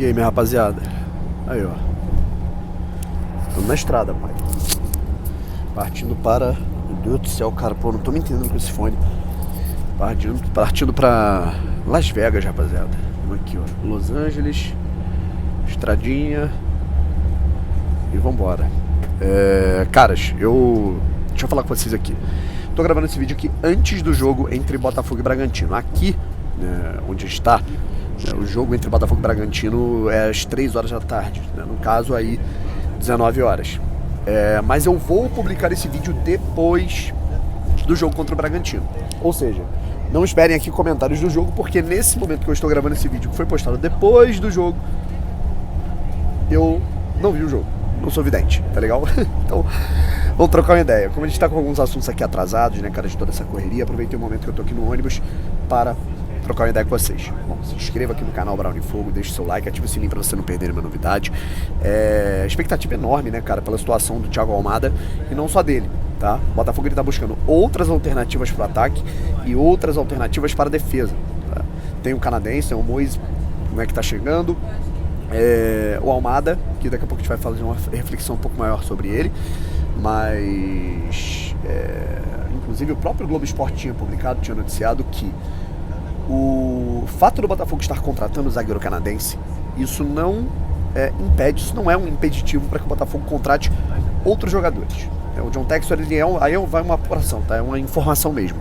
E aí, minha rapaziada? Aí, ó. Estamos na estrada, pai. Partindo para... Meu Deus do céu, cara. Pô, não tô me entendendo com esse fone. Partindo pra Las Vegas, rapaziada. Vamos aqui, ó. Los Angeles. Estradinha. E vambora. Caras, deixa eu falar com vocês aqui. Tô gravando esse vídeo aqui antes do jogo entre Botafogo e Bragantino. Aqui, onde está... O jogo entre Botafogo e Bragantino é às 3 horas da tarde, né? No caso aí, 19 horas. Mas eu vou publicar esse vídeo depois do jogo contra o Bragantino. Ou seja, não esperem aqui comentários do jogo, porque nesse momento que eu estou gravando esse vídeo, que foi postado depois do jogo, eu não vi o jogo. Não sou vidente, tá legal? Então, vamos trocar uma ideia. Como a gente tá com alguns assuntos aqui atrasados, né, cara, de toda essa correria, aproveitei o momento que eu tô aqui no ônibus para trocar uma ideia com vocês. Bom, se inscreva aqui no canal Brownie Fogo, deixe seu like, ative o sininho pra você não perder nenhuma novidade. Expectativa enorme, né, cara, pela situação do Thiago Almada e não só dele, tá? O Botafogo ele tá buscando outras alternativas para o ataque e outras alternativas para a defesa, tá? Tem o canadense, tem o Moise, né, que tá chegando. O Almada, que daqui a pouco a gente vai fazer uma reflexão um pouco maior sobre ele, mas inclusive o próprio Globo Esporte tinha noticiado que o fato do Botafogo estar contratando o zagueiro canadense, isso não é um impeditivo para que o Botafogo contrate outros jogadores. O John Textor, aí vai uma apuração, tá? É uma informação mesmo.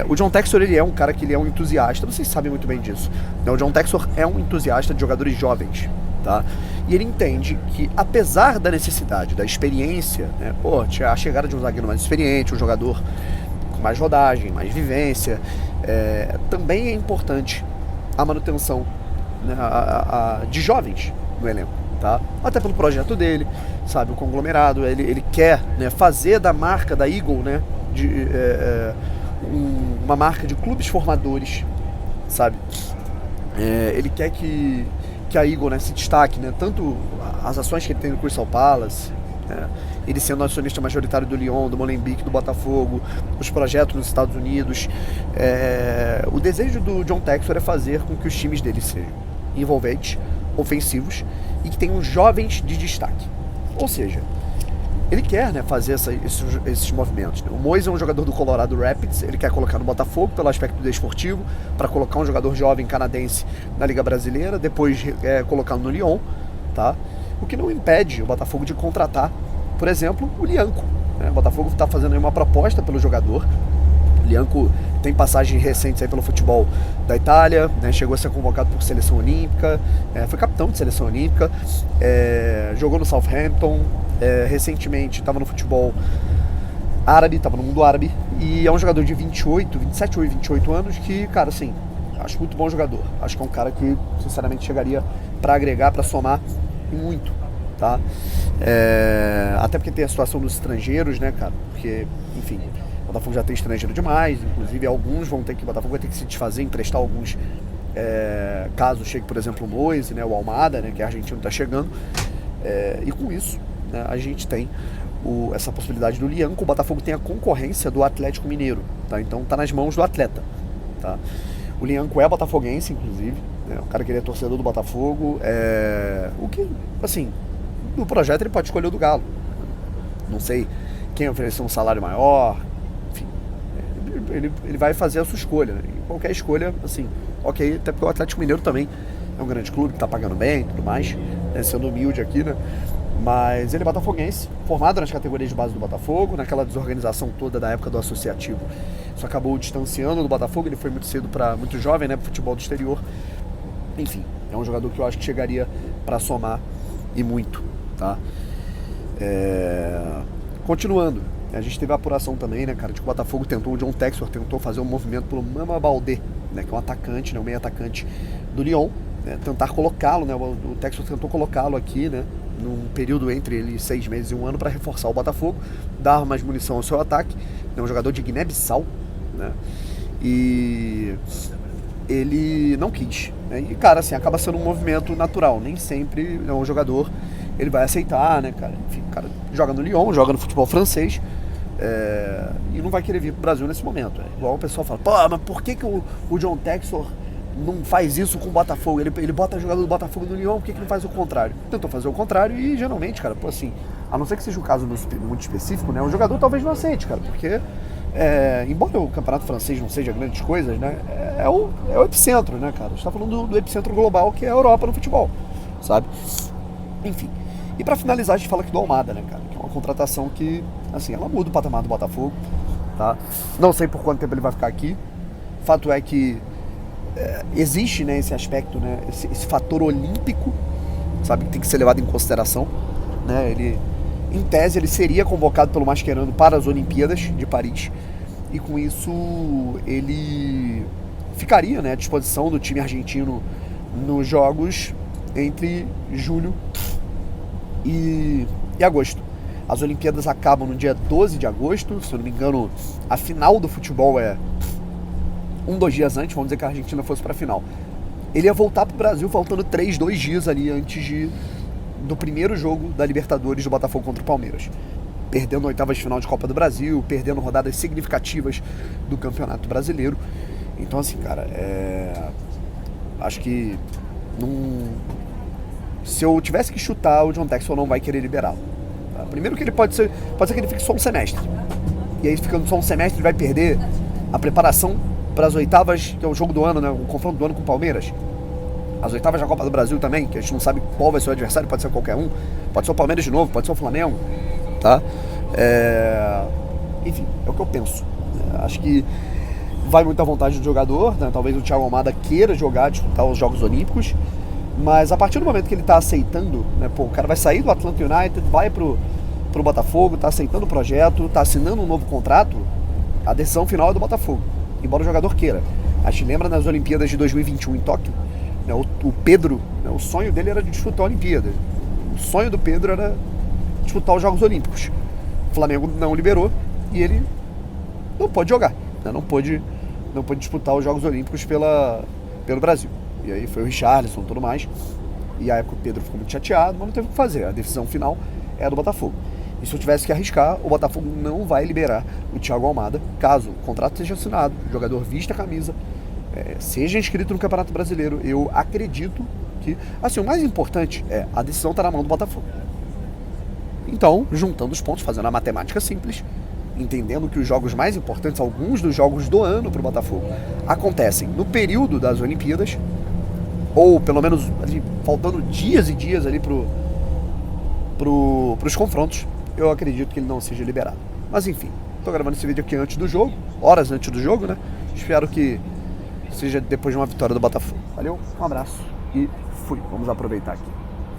O John Textor, ele é um cara que ele é um entusiasta, vocês sabem muito bem disso. O John Textor é um entusiasta de jogadores jovens, tá? E ele entende que, apesar da necessidade, da experiência, né, a chegada de um zagueiro mais experiente, um jogador com mais rodagem, mais vivência, também é importante a manutenção, né, de jovens no elenco, tá? Até pelo projeto dele, sabe, o conglomerado, ele quer, né, fazer da marca da Eagle, né, uma marca de clubes formadores, sabe? Ele quer que a Eagle, né, se destaque, né, tanto as ações que ele tem no Crystal Palace, ele sendo acionista majoritário do Lyon, do Molenbeek, do Botafogo, os projetos nos Estados Unidos. O desejo do John Textor é fazer com que os times dele sejam envolventes, ofensivos e que tenham jovens de destaque. Ou seja, ele quer, né, fazer esses movimentos. O Moise é um jogador do Colorado Rapids, ele quer colocar no Botafogo pelo aspecto desportivo, para colocar um jogador jovem canadense na Liga Brasileira, depois colocá-lo no Lyon, tá? O que não impede o Botafogo de contratar, por exemplo, o Lianco, né? O Botafogo está fazendo aí uma proposta pelo jogador. O Lianco tem passagens recentes aí pelo futebol da Itália, né? Chegou a ser convocado por seleção olímpica, foi capitão de seleção olímpica, jogou no Southampton, recentemente estava no futebol árabe, estava no mundo árabe, e é um jogador de 27 ou 28 anos que, cara, assim, acho muito bom jogador. Acho que é um cara que, sinceramente, chegaria para agregar, para somar muito, tá? Até porque tem a situação dos estrangeiros, né, cara? Porque, enfim, o Botafogo já tem estrangeiro demais, inclusive alguns o Botafogo vai ter que se desfazer, emprestar alguns, caso chegue, por exemplo, o Moise, né, o Almada, né, que é argentino, tá chegando, e com isso, né, a gente tem essa possibilidade do Lianco. O Botafogo tem a concorrência do Atlético Mineiro, tá? Então tá nas mãos do atleta, tá? O Lianco é botafoguense, inclusive, né? O cara que ele é torcedor do Botafogo, o que, assim, no projeto ele pode escolher o do Galo. Não sei quem oferecer um salário maior, enfim, ele vai fazer a sua escolha, né? E qualquer escolha, assim, ok, até porque o Atlético Mineiro também é um grande clube que tá pagando bem e tudo mais, né? Sendo humilde aqui, né? Mas ele é botafoguense, formado nas categorias de base do Botafogo, naquela desorganização toda da época do associativo. Isso acabou distanciando do Botafogo, ele foi muito jovem, né, pro futebol do exterior. Enfim, é um jogador que eu acho que chegaria para somar e muito, tá? Continuando, a gente teve a apuração também, né, cara, de que o Botafogo o John Textor tentou fazer um movimento pelo Mama Baldé, né, que é um atacante, né, um meio atacante do Lyon, né, tentar colocá-lo, né, o Textor tentou colocá-lo aqui, né, num período entre 6 meses e 1 ano para reforçar o Botafogo, dar mais munição ao seu ataque. É um jogador de Guiné-Bissau, né? E ele não quis, né? E, cara, assim, acaba sendo um movimento natural. Nem sempre um jogador ele vai aceitar, né, cara? Enfim, o cara joga no Lyon, joga no futebol francês, e não vai querer vir pro Brasil nesse momento. Igual o pessoal fala, pô, mas por que o John Textor não faz isso com o Botafogo. Ele bota jogador do Botafogo no Lyon, por que não faz o contrário? Tentou fazer o contrário e geralmente, cara, pô, assim, a não ser que seja um caso muito específico, né? O jogador talvez não aceite, cara, porque embora o campeonato francês não seja grandes coisas, né? É o epicentro, né, cara? A gente tá falando do epicentro global que é a Europa no futebol, sabe? Enfim. E pra finalizar, a gente fala aqui do Almada, né, cara? Que é uma contratação que, assim, ela muda o patamar do Botafogo, tá? Não sei por quanto tempo ele vai ficar aqui. Fato é que existe, né, esse aspecto, né, esse fator olímpico, sabe, que tem que ser levado em consideração, né? Ele, em tese, ele seria convocado pelo Mascherano para as Olimpíadas de Paris e com isso ele ficaria, né, à disposição do time argentino nos jogos entre julho e agosto. As Olimpíadas acabam no dia 12 de agosto, se eu não me engano, a final do futebol é 2 dias antes, vamos dizer que a Argentina fosse para a final. Ele ia voltar para o Brasil faltando 2 dias ali antes do primeiro jogo da Libertadores do Botafogo contra o Palmeiras. Perdendo oitavas de final de Copa do Brasil, perdendo rodadas significativas do Campeonato Brasileiro. Então, assim, cara, acho que se eu tivesse que chutar, o John Textor não vai querer liberá-lo. Tá? Primeiro que ele pode ser que ele fique só um semestre. E aí, ficando só um semestre, ele vai perder a preparação para as oitavas, que é o jogo do ano, né? O confronto do ano com o Palmeiras. As oitavas da Copa do Brasil também, que a gente não sabe qual vai ser o adversário, pode ser qualquer um. Pode ser o Palmeiras de novo, pode ser o Flamengo, tá? Enfim, é o que eu penso. Acho que vai muito à vontade do jogador, né? Talvez o Thiago Almada queira disputar os Jogos Olímpicos, mas a partir do momento que ele tá aceitando, né? Pô, o cara vai sair do Atlanta United, vai pro Botafogo, tá aceitando o projeto, tá assinando um novo contrato, a decisão final é do Botafogo, embora o jogador queira. A gente lembra nas Olimpíadas de 2021 em Tóquio, né, o Pedro, né, o sonho dele era de disputar a Olimpíada. O sonho do Pedro era disputar os Jogos Olímpicos. O Flamengo não liberou e ele não pôde jogar, né, não pôde disputar os Jogos Olímpicos pelo Brasil. E aí foi o Richarlison e tudo mais. E a época o Pedro ficou muito chateado, mas não teve o que fazer. A decisão final é do Botafogo. E se eu tivesse que arriscar, o Botafogo não vai liberar o Thiago Almada, caso o contrato seja assinado, o jogador vista a camisa, seja inscrito no Campeonato Brasileiro. Eu acredito que, assim, o mais importante a decisão está na mão do Botafogo. Então, juntando os pontos, fazendo a matemática simples, entendendo que os jogos mais importantes, alguns dos jogos do ano para o Botafogo, acontecem no período das Olimpíadas, ou pelo menos ali, faltando dias e dias ali pros confrontos, eu acredito que ele não seja liberado. Mas enfim, tô gravando esse vídeo aqui antes do jogo, horas antes do jogo, né? Espero que seja depois de uma vitória do Botafogo. Valeu, um abraço e fui. Vamos aproveitar aqui.